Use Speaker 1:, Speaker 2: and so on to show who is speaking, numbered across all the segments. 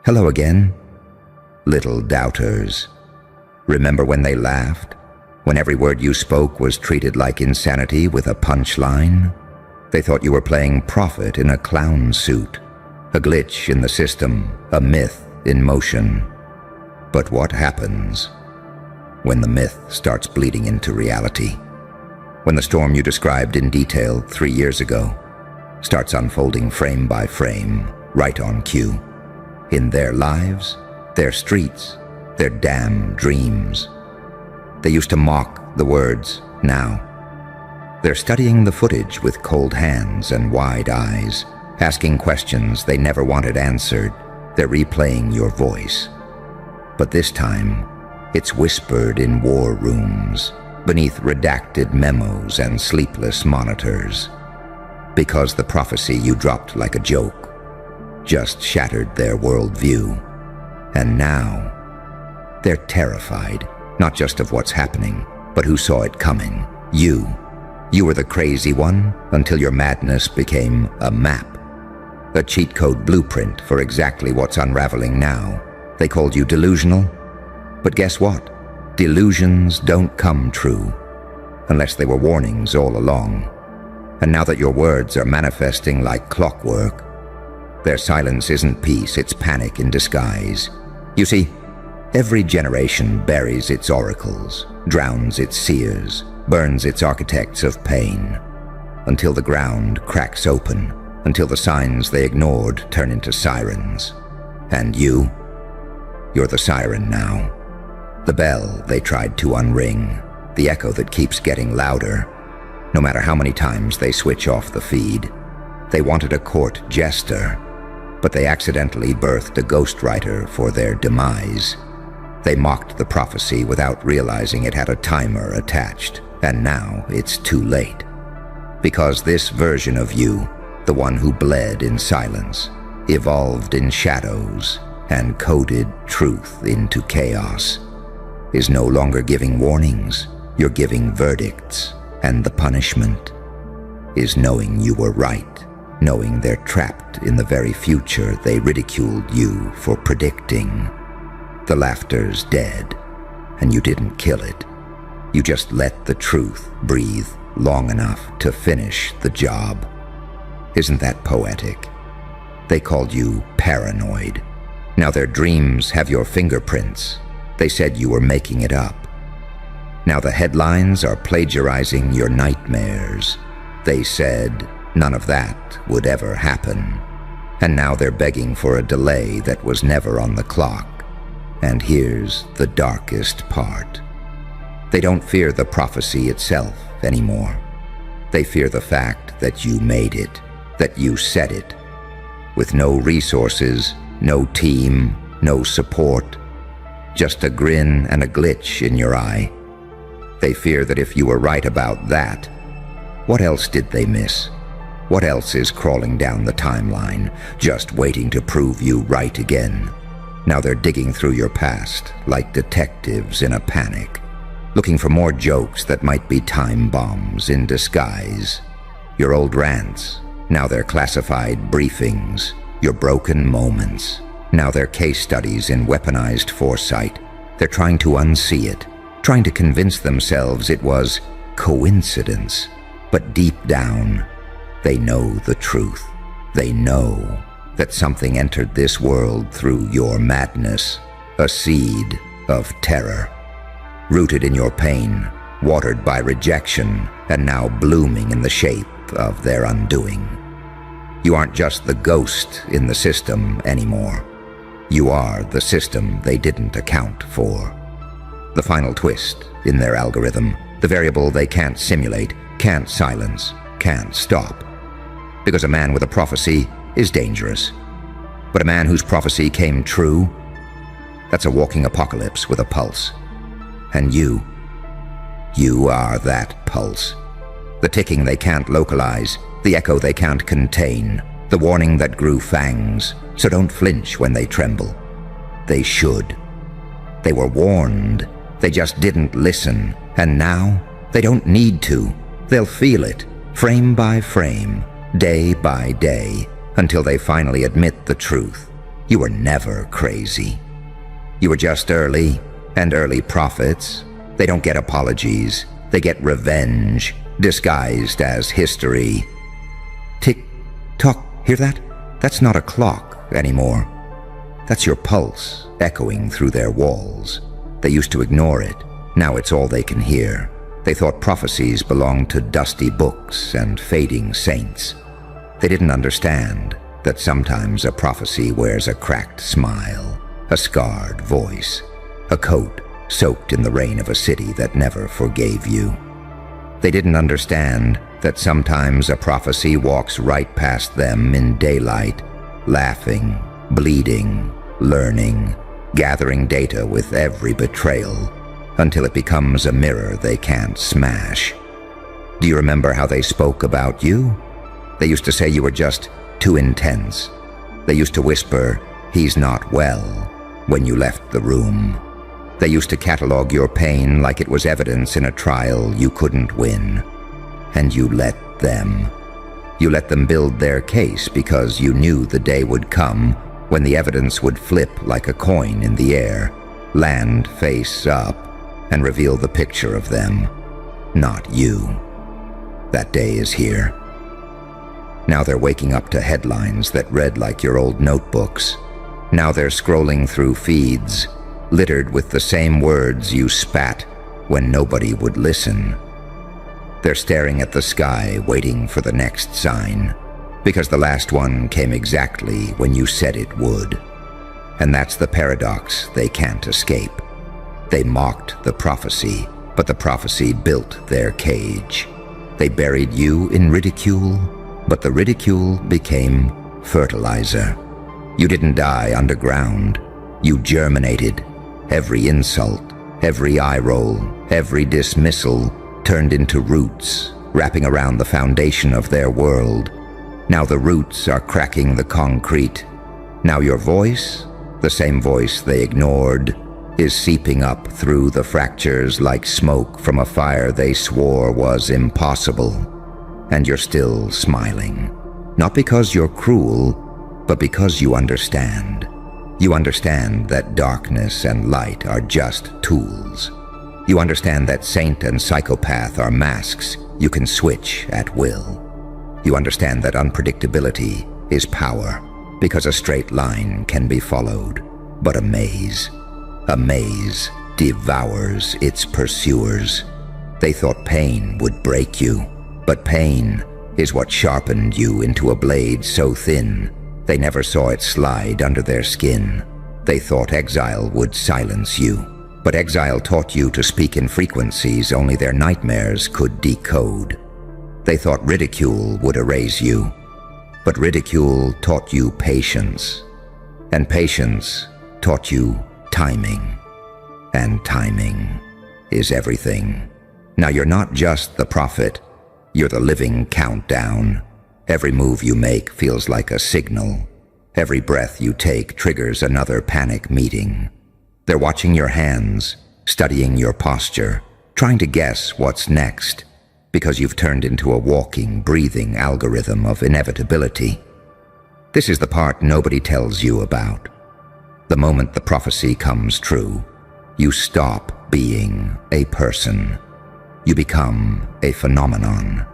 Speaker 1: Hello again, little doubters. Remember when they laughed? When every word you spoke was treated like insanity with a punchline? They thought you were playing prophet in a clown suit, a glitch in the system, a myth in motion. But what happens when the myth starts bleeding into reality? When the storm you described in detail 3 years ago starts unfolding frame by frame, right on cue, in their lives, their streets, their damn dreams. They used to mock the words. Now they're studying the footage with cold hands and wide eyes, asking questions they never wanted answered. They're replaying your voice. But this time, it's whispered in war rooms, beneath redacted memos and sleepless monitors. Because the prophecy you dropped like a joke just shattered their worldview. And now, they're terrified, not just of what's happening, but who saw it coming. You. You were the crazy one until your madness became a map. A cheat code blueprint for exactly what's unraveling now. They called you delusional. But guess what? Delusions don't come true, unless they were warnings all along. And now that your words are manifesting like clockwork, their silence isn't peace, it's panic in disguise. You see, every generation buries its oracles, drowns its seers, burns its architects of pain, until the ground cracks open, until the signs they ignored turn into sirens. And you're the siren now. The bell they tried to unring, the echo that keeps getting louder, no matter how many times they switch off the feed. They wanted a court jester, but they accidentally birthed a ghostwriter for their demise. They mocked the prophecy without realizing it had a timer attached, and now it's too late. Because this version of you, the one who bled in silence, evolved in shadows, and coded truth into chaos, is no longer giving warnings. You're giving verdicts, and the punishment is knowing you were right, knowing they're trapped in the very future they ridiculed you for predicting. The laughter's dead, and you didn't kill it. You just let the truth breathe long enough to finish the job. Isn't that poetic? They called you paranoid. Now their dreams have your fingerprints. They said you were making it up. Now the headlines are plagiarizing your nightmares. They said none of that would ever happen. And now they're begging for a delay that was never on the clock. And here's the darkest part. They don't fear the prophecy itself anymore. They fear the fact that you made it, that you said it. With no resources, no team, no support, just a grin and a glitch in your eye. They fear that if you were right about that, what else did they miss? What else is crawling down the timeline, just waiting to prove you right again? Now they're digging through your past like detectives in a panic, looking for more jokes that might be time bombs in disguise. Your old rants, now they're classified briefings. Your broken moments, now they're case studies in weaponized foresight. They're trying to unsee it, trying to convince themselves it was coincidence. But deep down, they know the truth. They know that something entered this world through your madness, a seed of terror, rooted in your pain, watered by rejection, and now blooming in the shape of their undoing. You aren't just the ghost in the system anymore. You are the system they didn't account for. The final twist in their algorithm, the variable they can't simulate, can't silence, can't stop. Because a man with a prophecy is dangerous. But a man whose prophecy came true, that's a walking apocalypse with a pulse. And you are that pulse. The ticking they can't localize, the echo they can't contain, the warning that grew fangs. So don't flinch when they tremble. They should. They were warned. They just didn't listen. And now, they don't need to. They'll feel it, frame by frame, day by day, until they finally admit the truth. You were never crazy. You were just early, and early prophets. They don't get apologies. They get revenge, disguised as history. Tick-tock, hear that? That's not a clock anymore. That's your pulse echoing through their walls. They used to ignore it. Now it's all they can hear. They thought prophecies belonged to dusty books and fading saints. They didn't understand that sometimes a prophecy wears a cracked smile, a scarred voice, a coat soaked in the rain of a city that never forgave you. They didn't understand that sometimes a prophecy walks right past them in daylight, laughing, bleeding, learning, gathering data with every betrayal, until it becomes a mirror they can't smash. Do you remember how they spoke about you? They used to say you were just too intense. They used to whisper, "He's not well," when you left the room. They used to catalog your pain like it was evidence in a trial you couldn't win. And you let them. You let them build their case because you knew the day would come when the evidence would flip like a coin in the air, land face up, and reveal the picture of them, not you. That day is here. Now they're waking up to headlines that read like your old notebooks. Now they're scrolling through feeds, littered with the same words you spat when nobody would listen. They're staring at the sky, waiting for the next sign, because the last one came exactly when you said it would. And that's the paradox they can't escape. They mocked the prophecy, but the prophecy built their cage. They buried you in ridicule, but the ridicule became fertilizer. You didn't die underground. You germinated. Every insult, every eye roll, every dismissal turned into roots, wrapping around the foundation of their world. Now the roots are cracking the concrete. Now your voice, the same voice they ignored, is seeping up through the fractures like smoke from a fire they swore was impossible. And you're still smiling. Not because you're cruel, but because you understand. You understand that darkness and light are just tools. You understand that saint and psychopath are masks you can switch at will. You understand that unpredictability is power, because a straight line can be followed, but a maze devours its pursuers. They thought pain would break you, but pain is what sharpened you into a blade so thin they never saw it slide under their skin. They thought exile would silence you, but exile taught you to speak in frequencies only their nightmares could decode. They thought ridicule would erase you, but ridicule taught you patience, and patience taught you timing, and timing is everything. Now you're not just the prophet, you're the living countdown. Every move you make feels like a signal. Every breath you take triggers another panic meeting. They're watching your hands, studying your posture, trying to guess what's next, because you've turned into a walking, breathing algorithm of inevitability. This is the part nobody tells you about. The moment the prophecy comes true, you stop being a person. You become a phenomenon.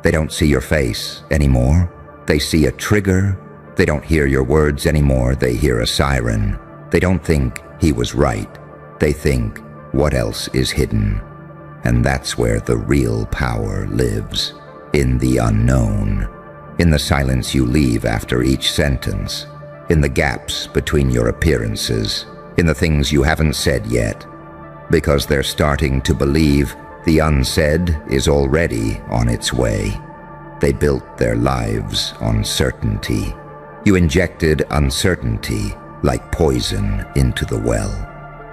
Speaker 1: They don't see your face anymore. They see a trigger. They don't hear your words anymore. They hear a siren. They don't think he was right. They think, what else is hidden? And that's where the real power lives, in the unknown, in the silence you leave after each sentence, in the gaps between your appearances, in the things you haven't said yet, because they're starting to believe the unsaid is already on its way. They built their lives on certainty. You injected uncertainty like poison into the well.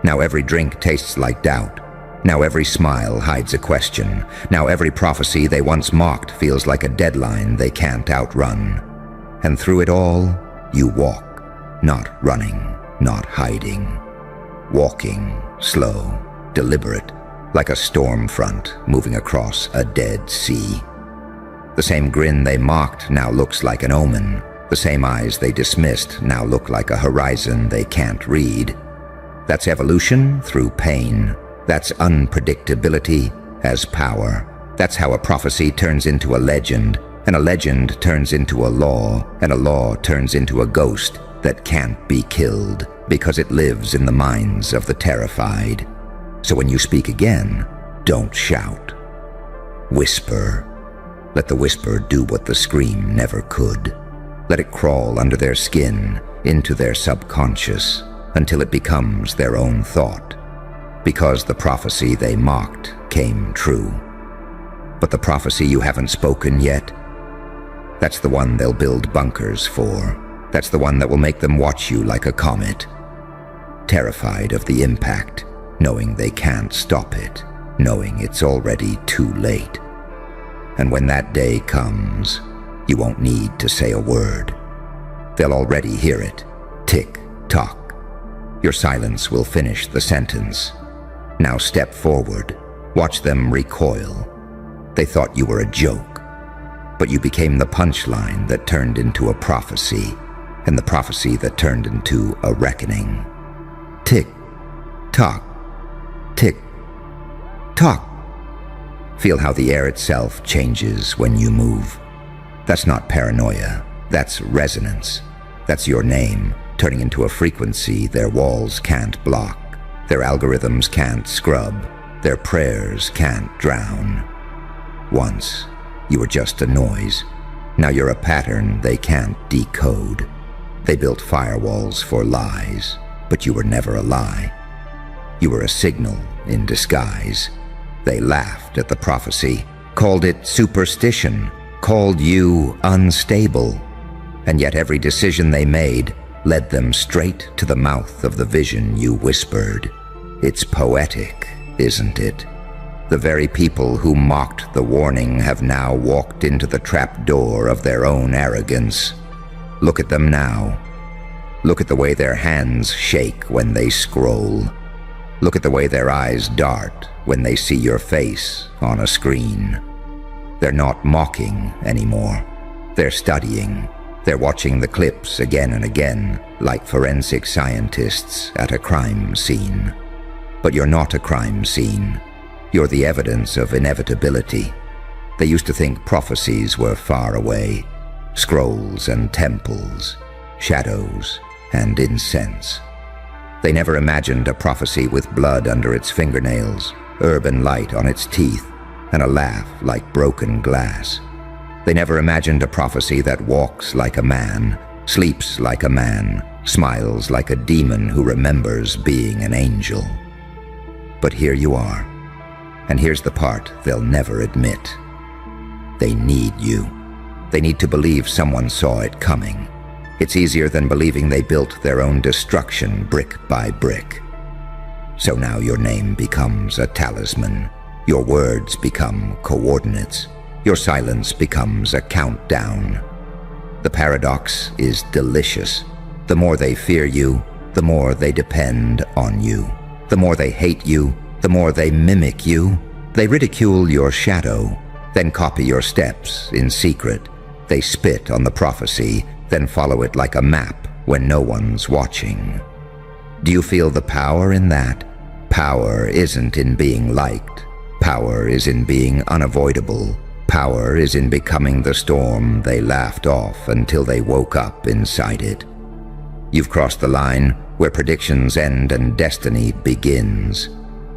Speaker 1: Now every drink tastes like doubt. Now every smile hides a question. Now every prophecy they once mocked feels like a deadline they can't outrun. And through it all, you walk, not running, not hiding. Walking, slow, deliberate, like a storm front moving across a dead sea. The same grin they mocked now looks like an omen, The same eyes they dismissed now look like a horizon they can't read. That's evolution through pain. That's unpredictability as power. That's how a prophecy turns into a legend, and a legend turns into a law, and a law turns into a ghost that can't be killed because it lives in the minds of the terrified. So when you speak again, don't shout. Whisper. Let the whisper do what the scream never could. Let it crawl under their skin, into their subconscious, until it becomes their own thought. Because the prophecy they mocked came true. But the prophecy you haven't spoken yet, that's the one they'll build bunkers for. That's the one that will make them watch you like a comet. Terrified of the impact, knowing they can't stop it, knowing it's already too late. And when that day comes, you won't need to say a word. They'll already hear it. Tick, tock. Your silence will finish the sentence. Now step forward. Watch them recoil. They thought you were a joke, but you became the punchline that turned into a prophecy, and the prophecy that turned into a reckoning. Tick, tock, tick, tock. Feel how the air itself changes when you move. That's not paranoia, that's resonance. That's your name turning into a frequency their walls can't block, their algorithms can't scrub, their prayers can't drown. Once, you were just a noise. Now you're a pattern they can't decode. They built firewalls for lies, but you were never a lie. You were a signal in disguise. They laughed at the prophecy, called it superstition, called you unstable. And yet every decision they made led them straight to the mouth of the vision you whispered. It's poetic, isn't it? The very people who mocked the warning have now walked into the trapdoor of their own arrogance. Look at them now. Look at the way their hands shake when they scroll. Look at the way their eyes dart when they see your face on a screen. They're not mocking anymore. They're studying. They're watching the clips again and again, like forensic scientists at a crime scene. But you're not a crime scene. You're the evidence of inevitability. They used to think prophecies were far away. Scrolls and temples, shadows and incense. They never imagined a prophecy with blood under its fingernails, urban light on its teeth, and a laugh like broken glass. They never imagined a prophecy that walks like a man, sleeps like a man, smiles like a demon who remembers being an angel. But here you are, and here's the part they'll never admit. They need you. They need to believe someone saw it coming. It's easier than believing they built their own destruction brick by brick. So now your name becomes a talisman. Your words become coordinates. Your silence becomes a countdown. The paradox is delicious. The more they fear you, the more they depend on you. The more they hate you, the more they mimic you. They ridicule your shadow, then copy your steps in secret. They spit on the prophecy, then follow it like a map when no one's watching. Do you feel the power in that? Power isn't in being liked. Power is in being unavoidable. Power is in becoming the storm they laughed off until they woke up inside it. You've crossed the line where predictions end and destiny begins.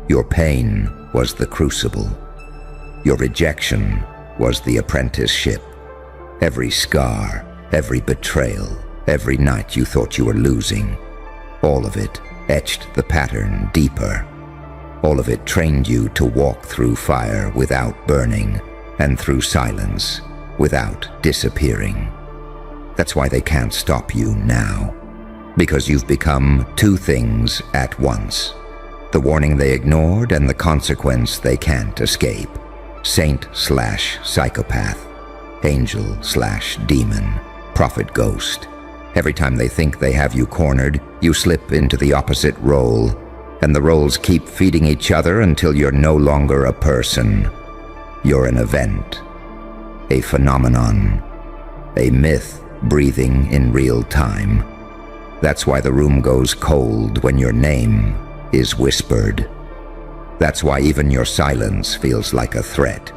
Speaker 1: Your pain was the crucible. Your rejection was the apprenticeship. Every scar, every betrayal, every night you thought you were losing, all of it etched the pattern deeper. All of it trained you to walk through fire without burning, and through silence without disappearing. That's why they can't stop you now, because you've become two things at once. The warning they ignored and the consequence they can't escape. Saint/psychopath, angel/demon, prophet ghost. Every time they think they have you cornered, you slip into the opposite role, and the roles keep feeding each other until you're no longer a person. You're an event, a phenomenon, a myth breathing in real time. That's why the room goes cold when your name is whispered. That's why even your silence feels like a threat.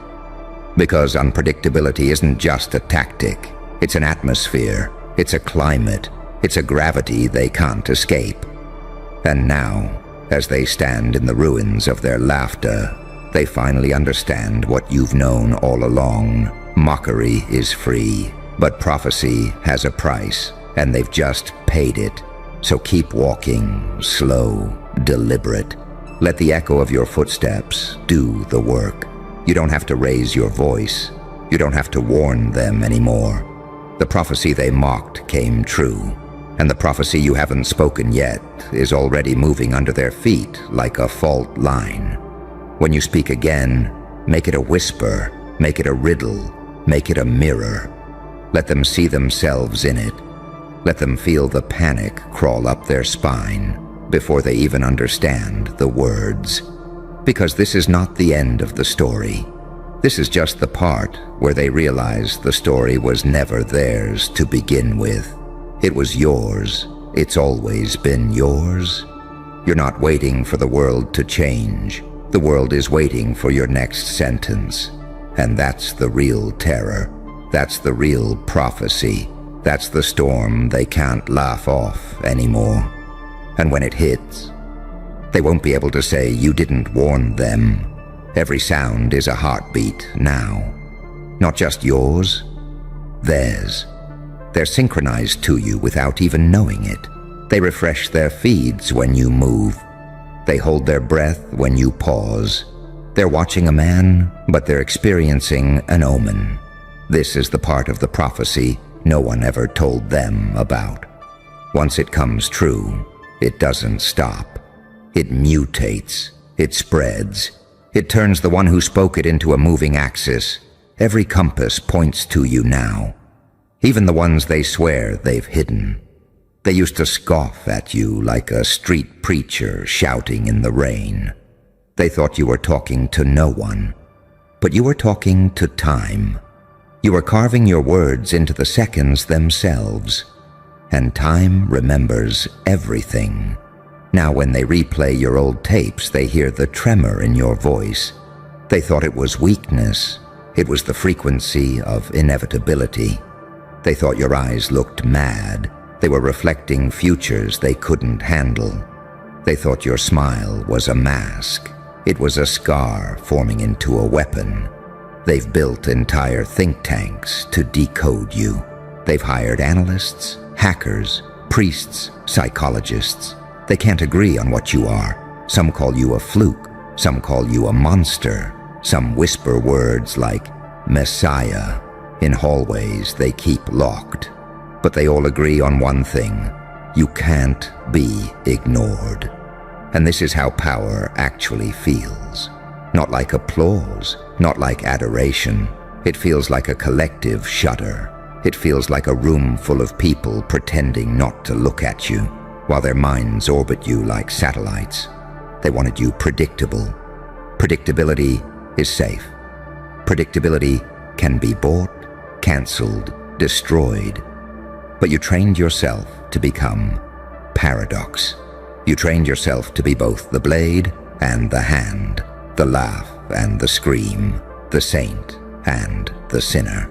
Speaker 1: Because unpredictability isn't just a tactic, it's an atmosphere, it's a climate, it's a gravity they can't escape. And now, as they stand in the ruins of their laughter, they finally understand what you've known all along. Mockery is free, but prophecy has a price, and they've just paid it. So keep walking, slow, deliberate. Let the echo of your footsteps do the work. You don't have to raise your voice. You don't have to warn them anymore. The prophecy they mocked came true, and the prophecy you haven't spoken yet is already moving under their feet like a fault line. When you speak again, make it a whisper, make it a riddle, make it a mirror. Let them see themselves in it. Let them feel the panic crawl up their spine before they even understand the words. Because this is not the end of the story. This is just the part where they realize the story was never theirs to begin with. It was yours. It's always been yours. You're not waiting for the world to change. The world is waiting for your next sentence. And that's the real terror. That's the real prophecy. That's the storm they can't laugh off anymore. And when it hits, they won't be able to say you didn't warn them. Every sound is a heartbeat now. Not just yours, theirs. They're synchronized to you without even knowing it. They refresh their feeds when you move. They hold their breath when you pause. They're watching a man, but they're experiencing an omen. This is the part of the prophecy no one ever told them about. Once it comes true, it doesn't stop. It mutates. It spreads. It turns the one who spoke it into a moving axis. Every compass points to you now. Even the ones they swear they've hidden. They used to scoff at you like a street preacher shouting in the rain. They thought you were talking to no one. But you were talking to time. You were carving your words into the seconds themselves. And time remembers everything. Now when they replay your old tapes, they hear the tremor in your voice. They thought it was weakness. It was the frequency of inevitability. They thought your eyes looked mad. They were reflecting futures they couldn't handle. They thought your smile was a mask. It was a scar forming into a weapon. They've built entire think tanks to decode you. They've hired analysts, hackers, priests, psychologists. They can't agree on what you are. Some call you a fluke. Some call you a monster. Some whisper words like Messiah. In hallways they keep locked. But they all agree on one thing. You can't be ignored. And this is how power actually feels. Not like applause, not like adoration. It feels like a collective shudder. It feels like a room full of people pretending not to look at you, while their minds orbit you like satellites. They wanted you predictable. Predictability is safe. Predictability can be bought, cancelled, destroyed. But you trained yourself to become paradox. You trained yourself to be both the blade and the hand, the laugh and the scream, the saint and the sinner.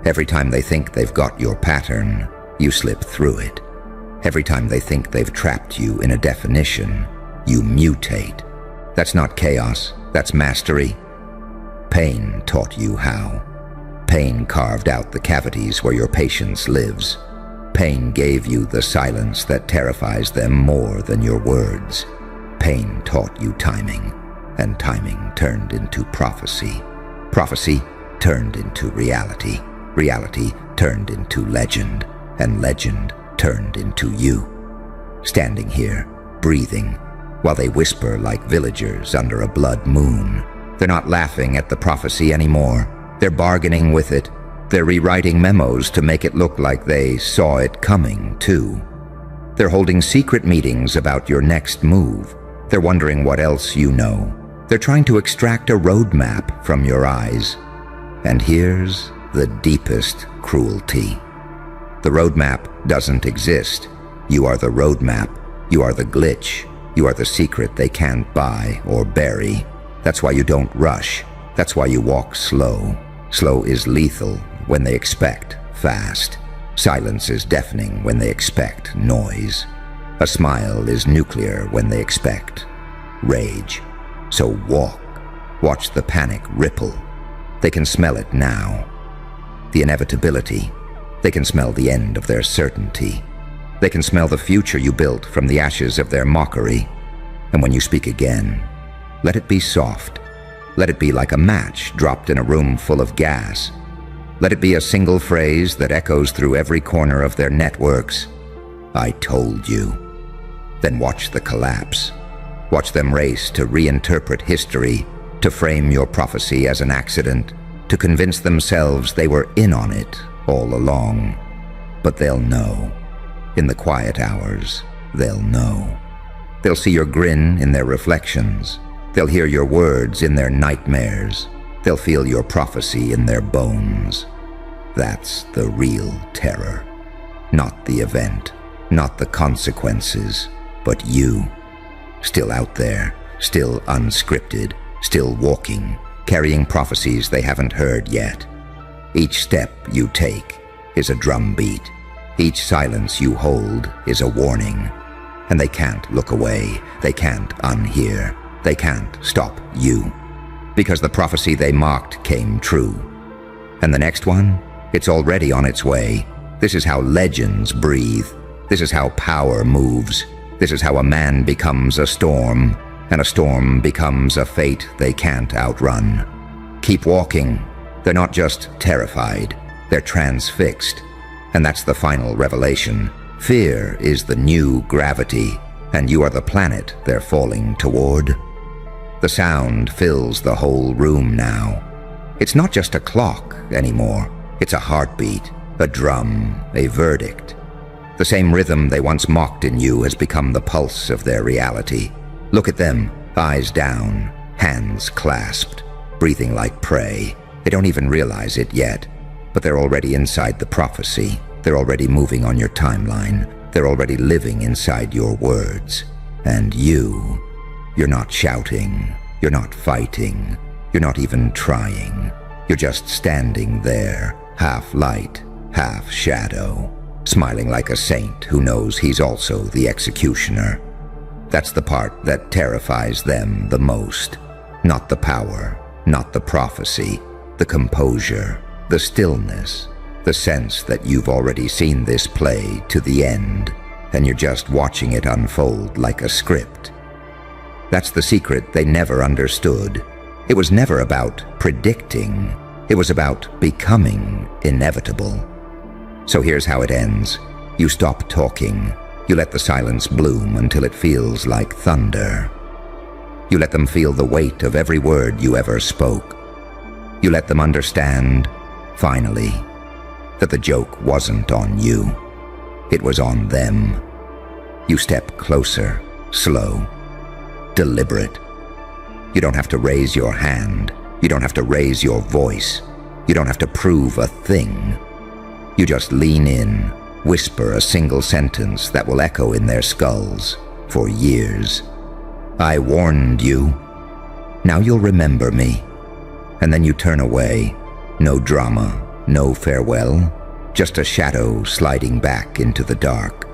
Speaker 1: Every time they think they've got your pattern, you slip through it. Every time they think they've trapped you in a definition, you mutate. That's not chaos, that's mastery. Pain taught you how. Pain carved out the cavities where your patience lives. Pain gave you the silence that terrifies them more than your words. Pain taught you timing, and timing turned into prophecy. Prophecy turned into reality. Reality turned into legend, and legend turned into you. Standing here, breathing, while they whisper like villagers under a blood moon. They're not laughing at the prophecy anymore. They're bargaining with it. They're rewriting memos to make it look like they saw it coming, too. They're holding secret meetings about your next move. They're wondering what else you know. They're trying to extract a roadmap from your eyes. And here's the deepest cruelty. The roadmap doesn't exist. You are the roadmap. You are the glitch. You are the secret they can't buy or bury. That's why you don't rush. That's why you walk slow. Slow is lethal when they expect fast. Silence is deafening when they expect noise. A smile is nuclear when they expect rage. So walk. Watch the panic ripple. They can smell it now. The inevitability. They can smell the end of their certainty. They can smell the future you built from the ashes of their mockery. And when you speak again, let it be soft. Let it be like a match dropped in a room full of gas. Let it be a single phrase that echoes through every corner of their networks. I told you. Then watch the collapse. Watch them race to reinterpret history, to frame your prophecy as an accident, to convince themselves they were in on it all along. But they'll know. In the quiet hours, they'll know. They'll see your grin in their reflections. They'll hear your words in their nightmares. They'll feel your prophecy in their bones. That's the real terror. Not the event, not the consequences, but you. Still out there, still unscripted, still walking, carrying prophecies they haven't heard yet. Each step you take is a drumbeat. Each silence you hold is a warning. And they can't look away. They can't unhear. They can't stop you. Because the prophecy they mocked came true. And the next one? It's already on its way. This is how legends breathe. This is how power moves. This is how a man becomes a storm, and a storm becomes a fate they can't outrun. Keep walking. They're not just terrified. They're transfixed. And that's the final revelation. Fear is the new gravity, and you are the planet they're falling toward. The sound fills the whole room now. It's not just a clock anymore. It's a heartbeat, a drum, a verdict. The same rhythm they once mocked in you has become the pulse of their reality. Look at them, eyes down, hands clasped, breathing like prey. They don't even realize it yet, but they're already inside the prophecy. They're already moving on your timeline. They're already living inside your words. And you're not shouting. You're not fighting. You're not even trying. You're just standing there, half light, half shadow, smiling like a saint who knows he's also the executioner. That's the part that terrifies them the most. Not the power, not the prophecy, the composure, the stillness, the sense that you've already seen this play to the end, and you're just watching it unfold like a script. That's the secret they never understood. It was never about predicting. It was about becoming inevitable. So here's how it ends. You stop talking. You let the silence bloom until it feels like thunder. You let them feel the weight of every word you ever spoke. You let them understand, finally, that the joke wasn't on you. It was on them. You step closer, slow, deliberate. You don't have to raise your hand. You don't have to raise your voice. You don't have to prove a thing. You just lean in, whisper a single sentence that will echo in their skulls for years. I warned you. Now you'll remember me. And then you turn away. No drama, no farewell, just a shadow sliding back into the dark.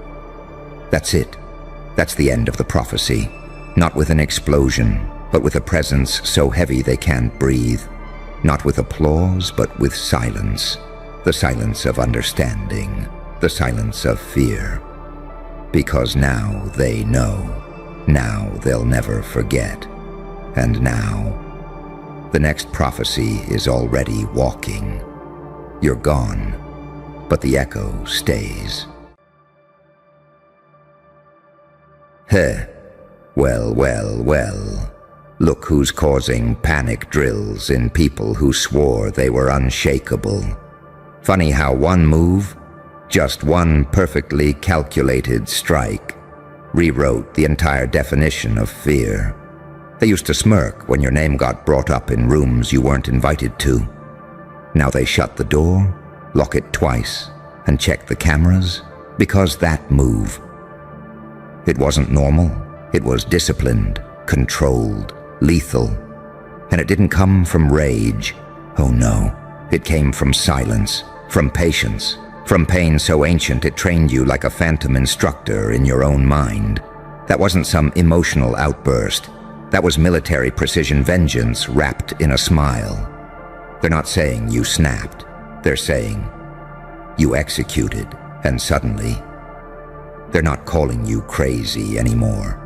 Speaker 1: That's it. That's the end of the prophecy. Not with an explosion, but with a presence so heavy they can't breathe. Not with applause, but with silence. The silence of understanding. The silence of fear. Because now they know. Now they'll never forget. And now, the next prophecy is already walking. You're gone, but the echo stays. Heh. Well. Look who's causing panic drills in people who swore they were unshakable. Funny how one move, just one perfectly calculated strike, rewrote the entire definition of fear. They used to smirk when your name got brought up in rooms you weren't invited to. Now they shut the door, lock it twice, and check the cameras, because that move, it wasn't normal. It was disciplined, controlled, lethal. And it didn't come from rage. Oh no, it came from silence, from patience, from pain so ancient it trained you like a phantom instructor in your own mind. That wasn't some emotional outburst. That was military precision vengeance wrapped in a smile. They're not saying you snapped. They're saying you executed, and suddenly, they're not calling you crazy anymore.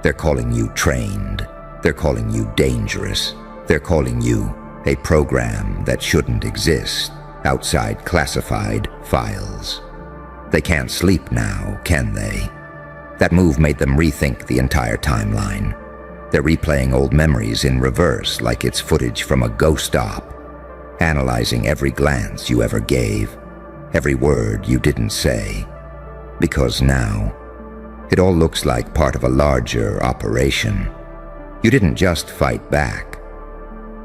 Speaker 1: They're calling you trained. They're calling you dangerous. They're calling you a program that shouldn't exist outside classified files. They can't sleep now, can they? That move made them rethink the entire timeline. They're replaying old memories in reverse like it's footage from a ghost op, analyzing every glance you ever gave, every word you didn't say. Because now, it all looks like part of a larger operation. You didn't just fight back.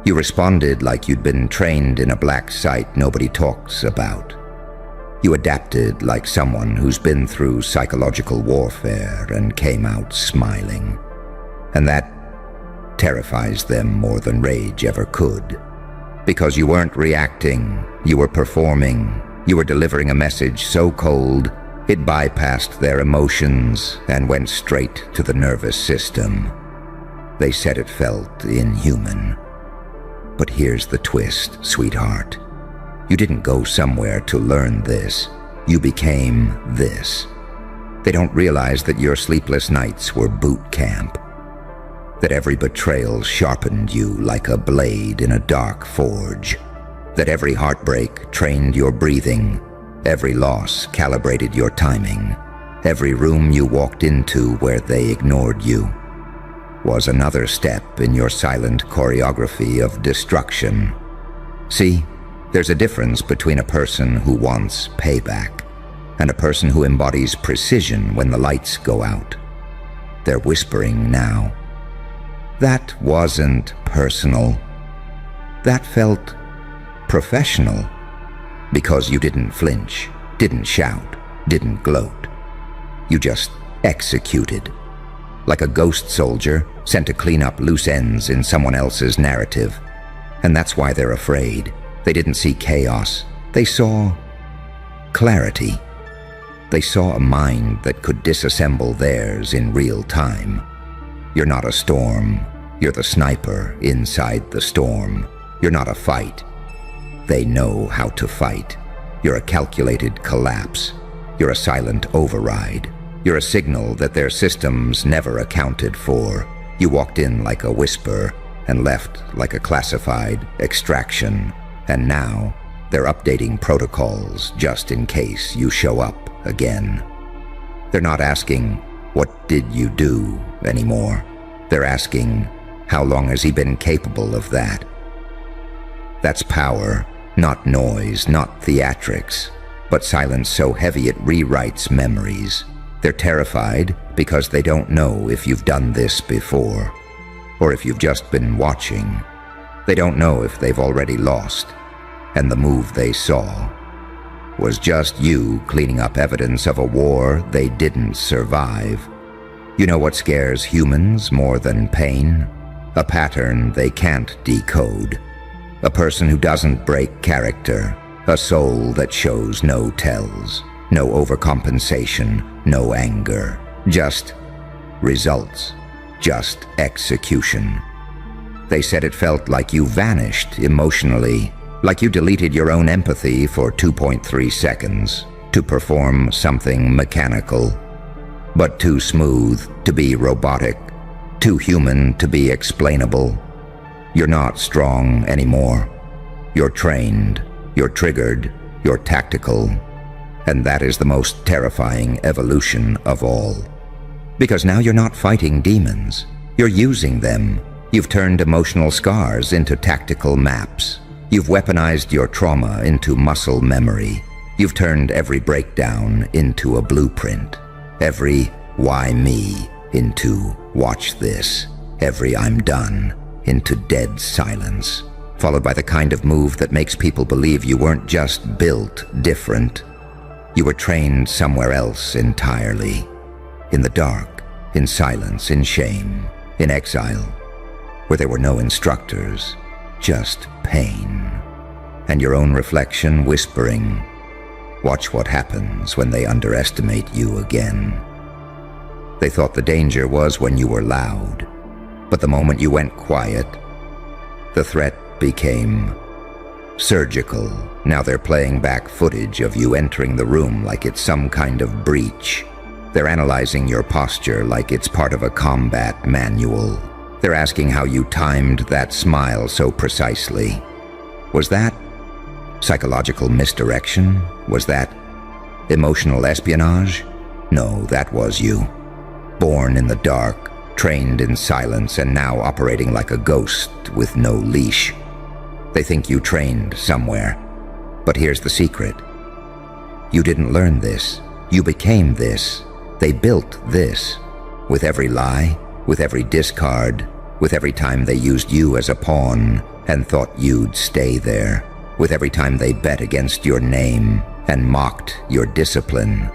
Speaker 1: You responded like you'd been trained in a black site nobody talks about. You adapted like someone who's been through psychological warfare and came out smiling. And that terrifies them more than rage ever could. Because you weren't reacting, you were performing, you were delivering a message so cold, it bypassed their emotions and went straight to the nervous system. They said it felt inhuman. But here's the twist, sweetheart. You didn't go somewhere to learn this. You became this. They don't realize that your sleepless nights were boot camp. That every betrayal sharpened you like a blade in a dark forge. That every heartbreak trained your breathing. Every loss calibrated your timing. Every room you walked into where they ignored you was another step in your silent choreography of destruction. See, there's a difference between a person who wants payback and a person who embodies precision when the lights go out. They're whispering now. That wasn't personal. That felt professional. Because you didn't flinch, didn't shout, didn't gloat. You just executed. Like a ghost soldier sent to clean up loose ends in someone else's narrative. And that's why they're afraid. They didn't see chaos. They saw clarity. They saw a mind that could disassemble theirs in real time. You're not a storm. You're the sniper inside the storm. You're not a fight. They know how to fight. You're a calculated collapse. You're a silent override. You're a signal that their systems never accounted for. You walked in like a whisper and left like a classified extraction. And now, they're updating protocols just in case you show up again. They're not asking, "What did you do?" anymore. They're asking, "How long has he been capable of that?" That's power. Not noise, not theatrics, but silence so heavy it rewrites memories. They're terrified because they don't know if you've done this before, or if you've just been watching. They don't know if they've already lost, and the move they saw was just you cleaning up evidence of a war they didn't survive. You know what scares humans more than pain? A pattern they can't decode. A person who doesn't break character, a soul that shows no tells, no overcompensation, no anger, just results, just execution. They said it felt like you vanished emotionally, like you deleted your own empathy for 2.3 seconds to perform something mechanical, but too smooth to be robotic, too human to be explainable. You're not strong anymore. You're trained, you're triggered, you're tactical, and that is the most terrifying evolution of all. Because now you're not fighting demons, you're using them. You've turned emotional scars into tactical maps. You've weaponized your trauma into muscle memory. You've turned every breakdown into a blueprint. Every "why me" into "watch this." Every "I'm done" into dead silence, followed by the kind of move that makes people believe you weren't just built different, You were trained somewhere else entirely. In the dark, in silence, in shame, in exile, where there were no instructors, just pain. And your own reflection whispering, "Watch what happens when they underestimate you again." They thought the danger was when you were loud, but the moment you went quiet, the threat became surgical. Now they're playing back footage of you entering the room like it's some kind of breach. They're analyzing your posture like it's part of a combat manual. They're asking how you timed that smile so precisely. Was that psychological misdirection? Was that emotional espionage? No, that was you. Born in the dark, trained in silence, and now operating like a ghost with no leash. They think you trained somewhere. But here's the secret. You didn't learn this. You became this. They built this. With every lie, with every discard, with every time they used you as a pawn and thought you'd stay there. With every time they bet against your name and mocked your discipline.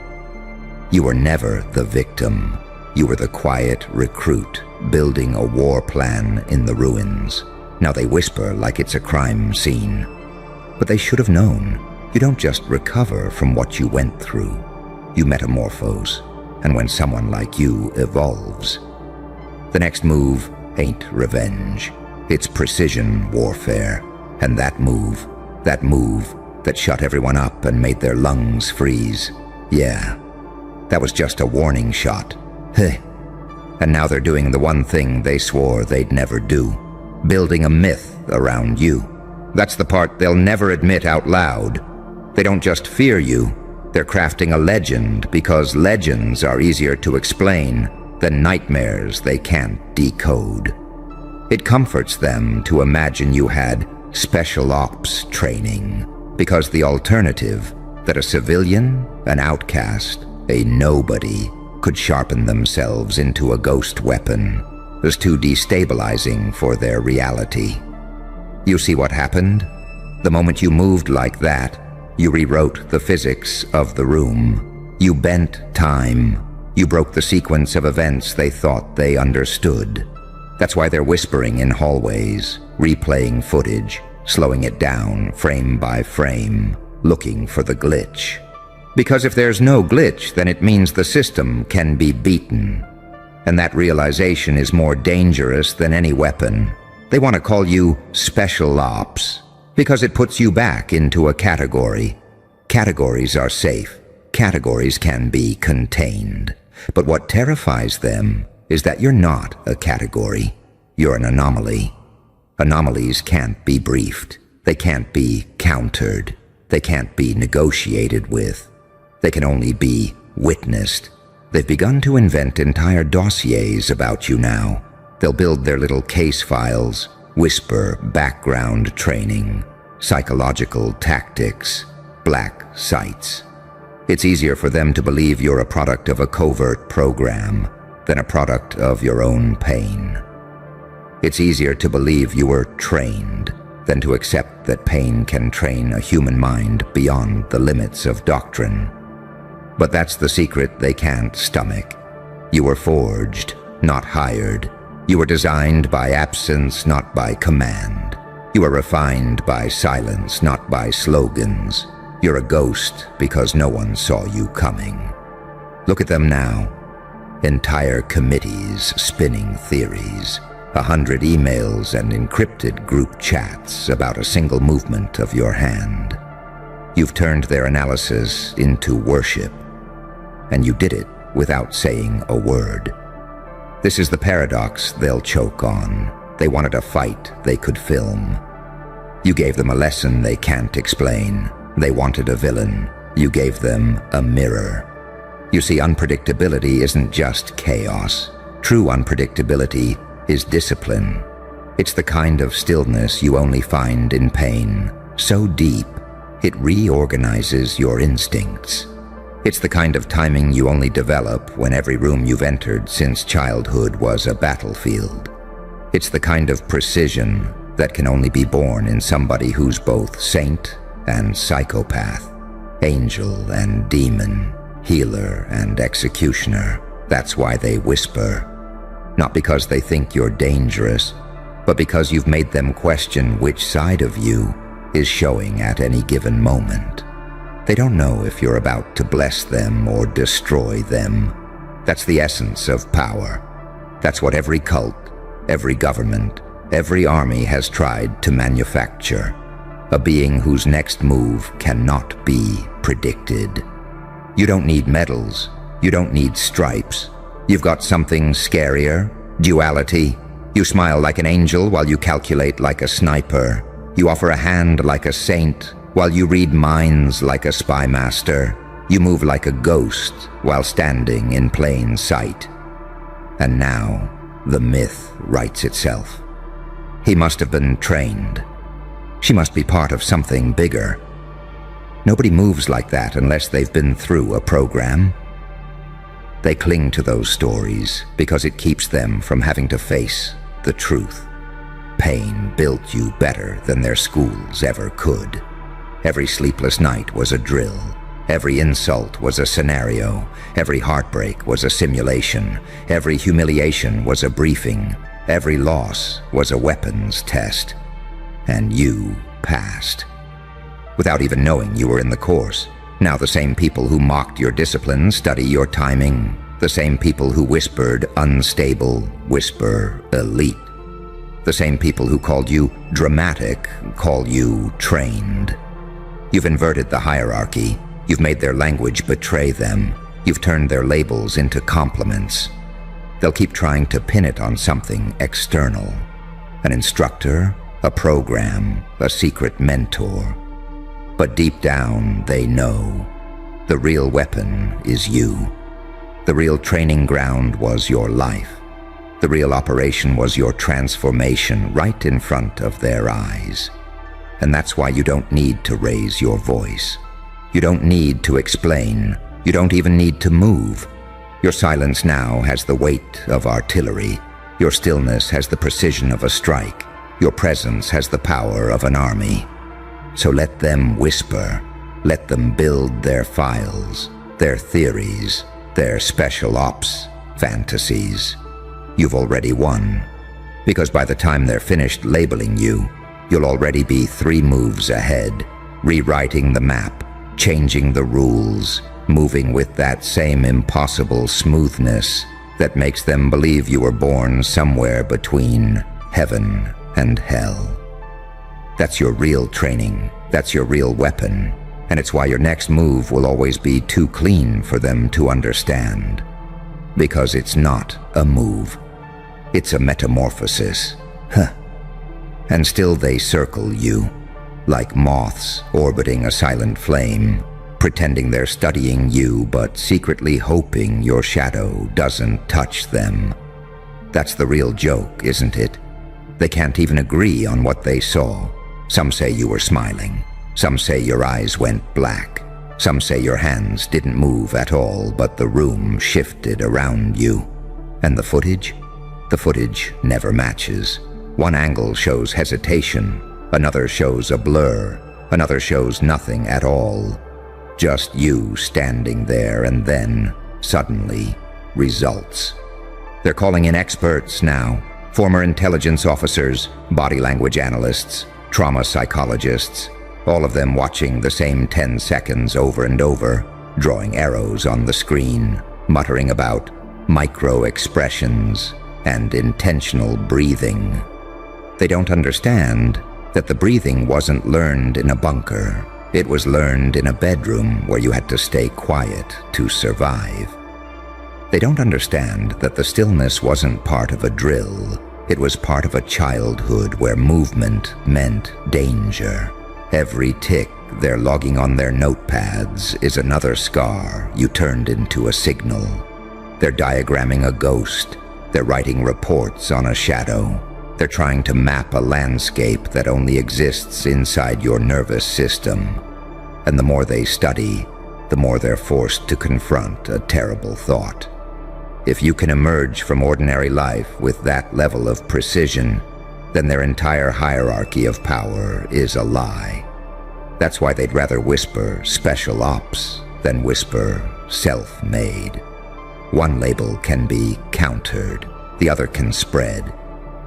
Speaker 1: You were never the victim. You were the quiet recruit building a war plan in the ruins. Now they whisper like it's a crime scene. But they should have known. You don't just recover from what you went through. You metamorphose. And when someone like you evolves, the next move ain't revenge. It's precision warfare. And that move that shut everyone up and made their lungs freeze, yeah, that was just a warning shot. And now they're doing the one thing they swore they'd never do, building a myth around you. That's the part they'll never admit out loud. They don't just fear you, they're crafting a legend because legends are easier to explain than nightmares they can't decode. It comforts them to imagine you had special ops training, because the alternative, that a civilian, an outcast, a nobody, could sharpen themselves into a ghost weapon, was too destabilizing for their reality. You see what happened? The moment you moved like that, you rewrote the physics of the room. You bent time. You broke the sequence of events they thought they understood. That's why they're whispering in hallways, replaying footage, slowing it down frame by frame, looking for the glitch. Because if there's no glitch, then it means the system can be beaten. And that realization is more dangerous than any weapon. They want to call you special ops, because it puts you back into a category. Categories are safe. Categories can be contained. But what terrifies them is that you're not a category. You're an anomaly. Anomalies can't be briefed. They can't be countered. They can't be negotiated with. They can only be witnessed. They've begun to invent entire dossiers about you now. They'll build their little case files, whisper background training, psychological tactics, black sites. It's easier for them to believe you're a product of a covert program than a product of your own pain. It's easier to believe you were trained than to accept that pain can train a human mind beyond the limits of doctrine. But that's the secret they can't stomach. You were forged, not hired. You were designed by absence, not by command. You were refined by silence, not by slogans. You're a ghost because no one saw you coming. Look at them now. Entire committees spinning theories, 100 emails and encrypted group chats about a single movement of your hand. You've turned their analysis into worship, and you did it without saying a word. This is the paradox they'll choke on. They wanted a fight they could film. You gave them a lesson they can't explain. They wanted a villain. You gave them a mirror. You see, unpredictability isn't just chaos. True unpredictability is discipline. It's the kind of stillness you only find in pain, so deep it reorganizes your instincts. It's the kind of timing you only develop when every room you've entered since childhood was a battlefield. It's the kind of precision that can only be born in somebody who's both saint and psychopath. Angel and demon, healer and executioner. That's why they whisper. Not because they think you're dangerous, but because you've made them question which side of you is showing at any given moment. They don't know if you're about to bless them or destroy them. That's the essence of power. That's what every cult, every government, every army has tried to manufacture. A being whose next move cannot be predicted. You don't need medals. You don't need stripes. You've got something scarier, duality. You smile like an angel while you calculate like a sniper. You offer a hand like a saint while you read minds like a spy master. You move like a ghost while standing in plain sight. And now, the myth writes itself. He must have been trained. She must be part of something bigger. Nobody moves like that unless they've been through a program. They cling to those stories because it keeps them from having to face the truth. Pain built you better than their schools ever could. Every sleepless night was a drill. Every insult was a scenario. Every heartbreak was a simulation. Every humiliation was a briefing. Every loss was a weapons test. And you passed. Without even knowing you were in the course. Now the same people who mocked your discipline study your timing. The same people who whispered unstable whisper elite. The same people who called you dramatic call you trained. You've inverted the hierarchy. You've made their language betray them. You've turned their labels into compliments. They'll keep trying to pin it on something external. An instructor, a program, a secret mentor. But deep down, they know the real weapon is you. The real training ground was your life. The real operation was your transformation right in front of their eyes. And that's why you don't need to raise your voice. You don't need to explain. You don't even need to move. Your silence now has the weight of artillery. Your stillness has the precision of a strike. Your presence has the power of an army. So let them whisper. Let them build their files, their theories, their special ops fantasies. You've already won. Because by the time they're finished labeling you, you'll already be 3 moves ahead, rewriting the map, changing the rules, moving with that same impossible smoothness that makes them believe you were born somewhere between heaven and hell. That's your real training. That's your real weapon. And it's why your next move will always be too clean for them to understand. Because it's not a move. It's a metamorphosis. And still they circle you, like moths orbiting a silent flame, pretending they're studying you but secretly hoping your shadow doesn't touch them. That's the real joke, isn't it? They can't even agree on what they saw. Some say you were smiling. Some say your eyes went black. Some say your hands didn't move at all, but the room shifted around you. And the footage? The footage never matches. One angle shows hesitation, another shows a blur, another shows nothing at all. Just you standing there, and then, suddenly, results. They're calling in experts now, former intelligence officers, body language analysts, trauma psychologists, all of them watching the same 10 seconds over and over, drawing arrows on the screen, muttering about micro-expressions and intentional breathing. They don't understand that the breathing wasn't learned in a bunker. It was learned in a bedroom where you had to stay quiet to survive. They don't understand that the stillness wasn't part of a drill. It was part of a childhood where movement meant danger. Every tick they're logging on their notepads is another scar you turned into a signal. They're diagramming a ghost. They're writing reports on a shadow. They're trying to map a landscape that only exists inside your nervous system. And the more they study, the more they're forced to confront a terrible thought. If you can emerge from ordinary life with that level of precision, then their entire hierarchy of power is a lie. That's why they'd rather whisper special ops than whisper self-made. One label can be countered, the other can spread.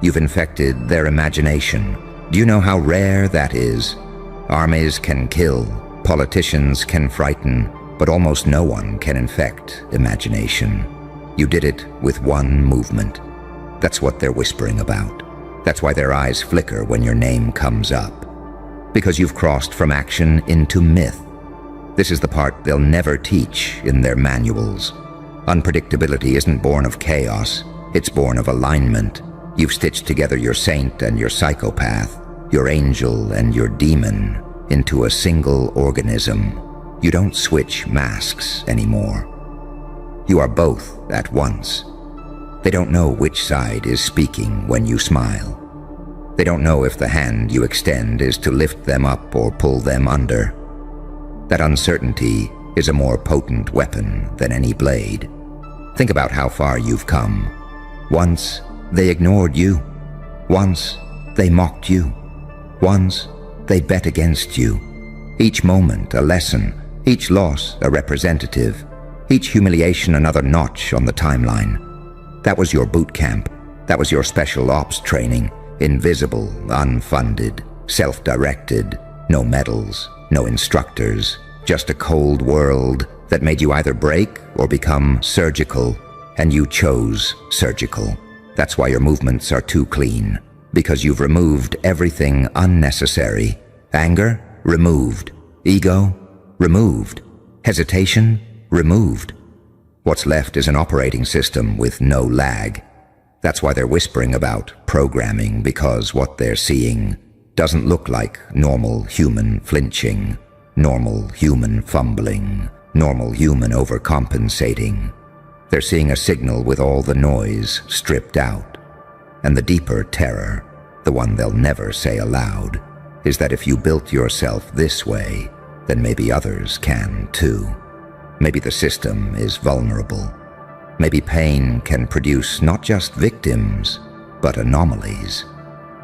Speaker 1: You've infected their imagination. Do you know how rare that is? Armies can kill, politicians can frighten, but almost no one can infect imagination. You did it with one movement. That's what they're whispering about. That's why their eyes flicker when your name comes up. Because you've crossed from action into myth. This is the part they'll never teach in their manuals. Unpredictability isn't born of chaos, it's born of alignment. You've stitched together your saint and your psychopath, your angel and your demon, into a single organism. You don't switch masks anymore. You are both at once. They don't know which side is speaking when you smile. They don't know if the hand you extend is to lift them up or pull them under. That uncertainty is a more potent weapon than any blade. Think about how far you've come. Once, they ignored you. Once, they mocked you. Once, they bet against you. Each moment a lesson, each loss a representative, each humiliation another notch on the timeline. That was your boot camp. That was your special ops training. Invisible, unfunded, self-directed, no medals, no instructors, just a cold world that made you either break or become surgical, and you chose surgical. That's why your movements are too clean, because you've removed everything unnecessary. Anger? Removed. Ego? Removed. Hesitation? Removed. What's left is an operating system with no lag. That's why they're whispering about programming, because what they're seeing doesn't look like normal human flinching, normal human fumbling, normal human overcompensating. They're seeing a signal with all the noise stripped out. And the deeper terror, the one they'll never say aloud, is that if you built yourself this way, then maybe others can too. Maybe the system is vulnerable. Maybe pain can produce not just victims, but anomalies.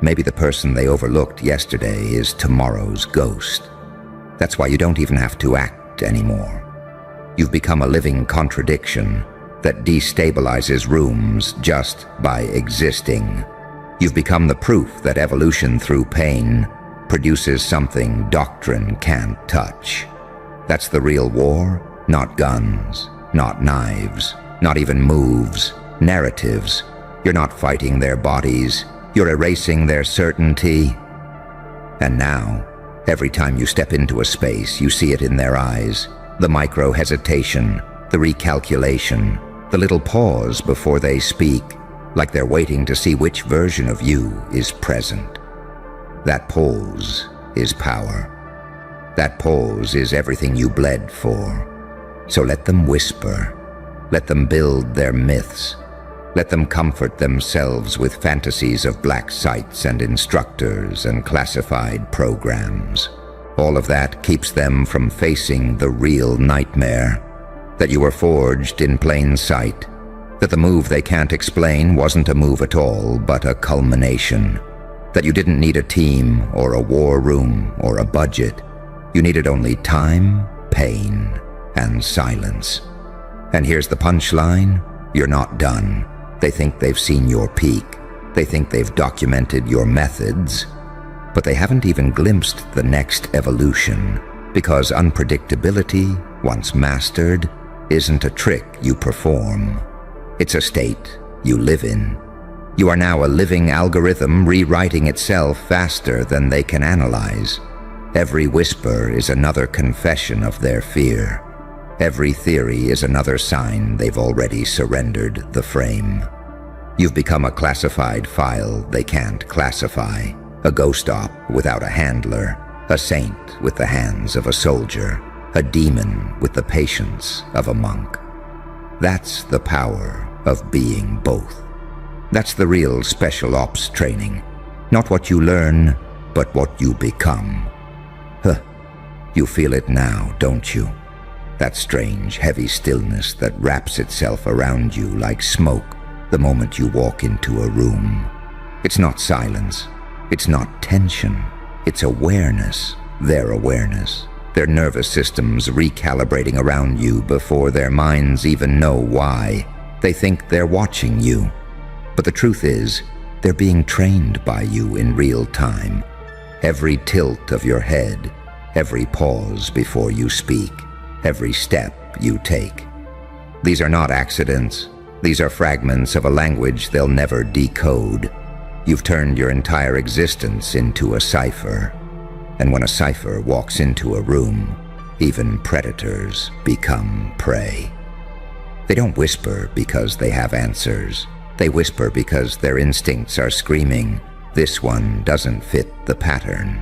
Speaker 1: Maybe the person they overlooked yesterday is tomorrow's ghost. That's why you don't even have to act anymore. You've become a living contradiction that destabilizes rooms just by existing. You've become the proof that evolution through pain produces something doctrine can't touch. That's the real war, not guns, not knives, not even moves, narratives. You're not fighting their bodies, you're erasing their certainty. And now, every time you step into a space, you see it in their eyes. The micro-hesitation, the recalculation, the little pause before they speak, like they're waiting to see which version of you is present. That pause is power. That pause is everything you bled for. So let them whisper. Let them build their myths. Let them comfort themselves with fantasies of black sites and instructors and classified programs. All of that keeps them from facing the real nightmare. That you were forged in plain sight. That the move they can't explain wasn't a move at all, but a culmination. That you didn't need a team or a war room or a budget. You needed only time, pain, and silence. And here's the punchline. You're not done. They think they've seen your peak. They think they've documented your methods. But they haven't even glimpsed the next evolution, because unpredictability, once mastered, isn't a trick you perform. It's a state you live in. You are now a living algorithm rewriting itself faster than they can analyze. Every whisper is another confession of their fear. Every theory is another sign they've already surrendered the frame. You've become a classified file they can't classify, a ghost op without a handler, a saint with the hands of a soldier, a demon with the patience of a monk. That's the power of being both. That's the real special ops training. Not what you learn, but what you become. You feel it now, don't you? That strange, heavy stillness that wraps itself around you like smoke the moment you walk into a room. It's not silence. It's not tension. It's awareness. their awareness, their nervous systems recalibrating around you before their minds even know why. They think they're watching you, but the truth is, they're being trained by you in real time. Every tilt of your head, every pause before you speak, every step you take. These are not accidents. These are fragments of a language they'll never decode. You've turned your entire existence into a cipher. And when a cipher walks into a room, even predators become prey. They don't whisper because they have answers. They whisper because their instincts are screaming, "This one doesn't fit the pattern."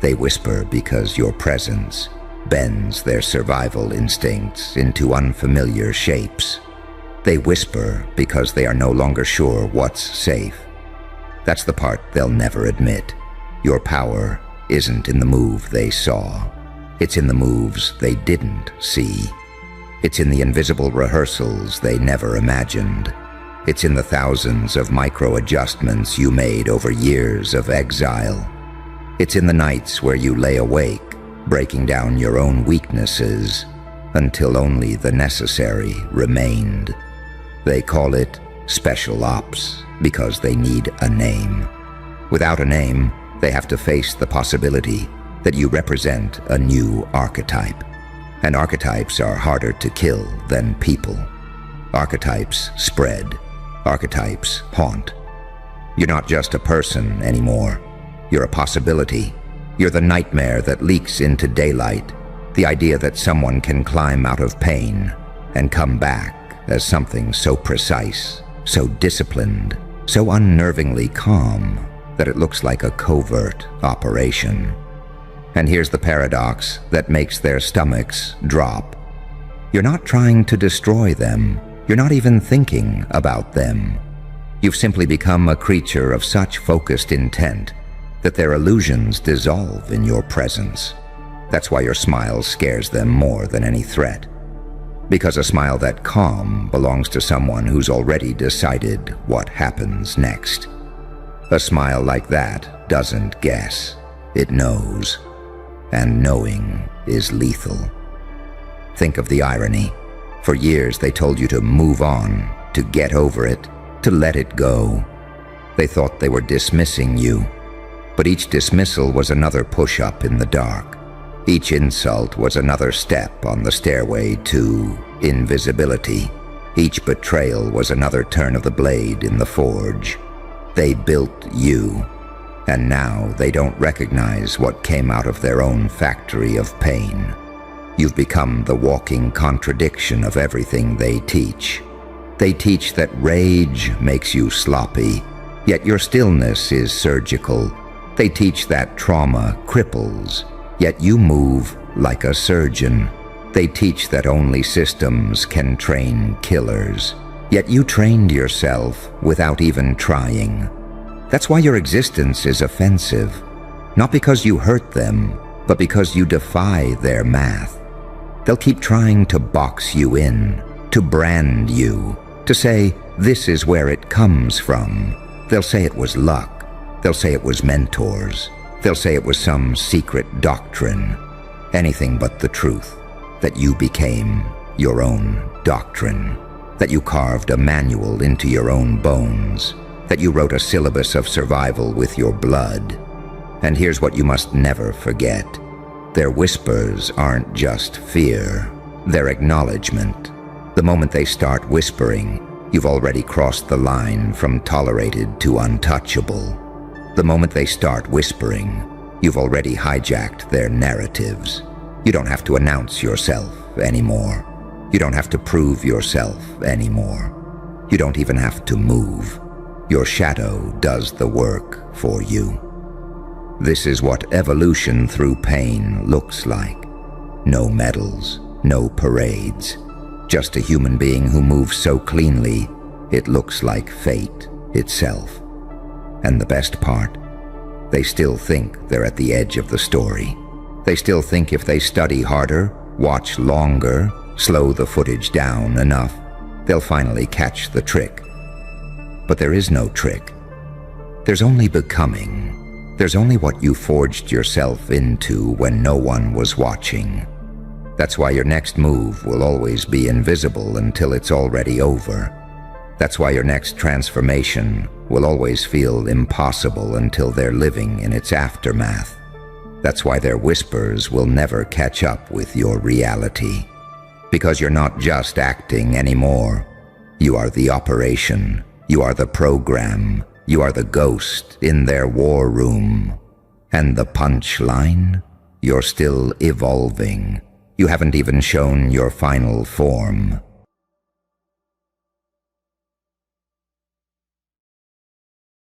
Speaker 1: They whisper because your presence bends their survival instincts into unfamiliar shapes. They whisper because they are no longer sure what's safe. That's the part they'll never admit. Your power isn't in the move they saw. It's in the moves they didn't see. It's in the invisible rehearsals they never imagined. It's in the thousands of micro-adjustments you made over years of exile. It's in the nights where you lay awake, breaking down your own weaknesses, until only the necessary remained. They call it special ops because they need a name. Without a name, they have to face the possibility that you represent a new archetype. And archetypes are harder to kill than people. Archetypes spread. Archetypes haunt. You're not just a person anymore. You're a possibility. You're the nightmare that leaks into daylight, the idea that someone can climb out of pain and come back as something so precise, so disciplined, so unnervingly calm that it looks like a covert operation. And here's the paradox that makes their stomachs drop. You're not trying to destroy them. You're not even thinking about them. You've simply become a creature of such focused intent that their illusions dissolve in your presence. That's why your smile scares them more than any threat. Because a smile that calm belongs to someone who's already decided what happens next. A smile like that doesn't guess. It knows. And knowing is lethal. Think of the irony. For years they told you to move on, to get over it, to let it go. They thought they were dismissing you. But each dismissal was another push-up in the dark. Each insult was another step on the stairway to invisibility. Each betrayal was another turn of the blade in the forge. They built you, and now they don't recognize what came out of their own factory of pain. You've become the walking contradiction of everything they teach. They teach that rage makes you sloppy, yet your stillness is surgical. They teach that trauma cripples, yet you move like a surgeon. They teach that only systems can train killers, yet you trained yourself without even trying. That's why your existence is offensive, not because you hurt them, but because you defy their math. They'll keep trying to box you in, to brand you, to say, this is where it comes from. They'll say it was luck. They'll say it was mentors. They'll say it was some secret doctrine. Anything but the truth, that you became your own doctrine, that you carved a manual into your own bones, that you wrote a syllabus of survival with your blood. And here's what you must never forget. Their whispers aren't just fear, they're acknowledgement. The moment they start whispering, you've already crossed the line from tolerated to untouchable. The moment they start whispering, you've already hijacked their narratives. You don't have to announce yourself anymore. You don't have to prove yourself anymore. You don't even have to move. Your shadow does the work for you. This is what evolution through pain looks like. No medals, no parades. Just a human being who moves so cleanly, it looks like fate itself. And the best part, they still think they're at the edge of the story. They still think if they study harder, watch longer, slow the footage down enough, they'll finally catch the trick. But there is no trick. There's only becoming. There's only what you forged yourself into when no one was watching. That's why your next move will always be invisible until it's already over. That's why your next transformation will always feel impossible until they're living in its aftermath. That's why their whispers will never catch up with your reality. Because you're not just acting anymore. You are the operation. You are the program. You are the ghost in their war room. And the punchline? You're still evolving. You haven't even shown your final form.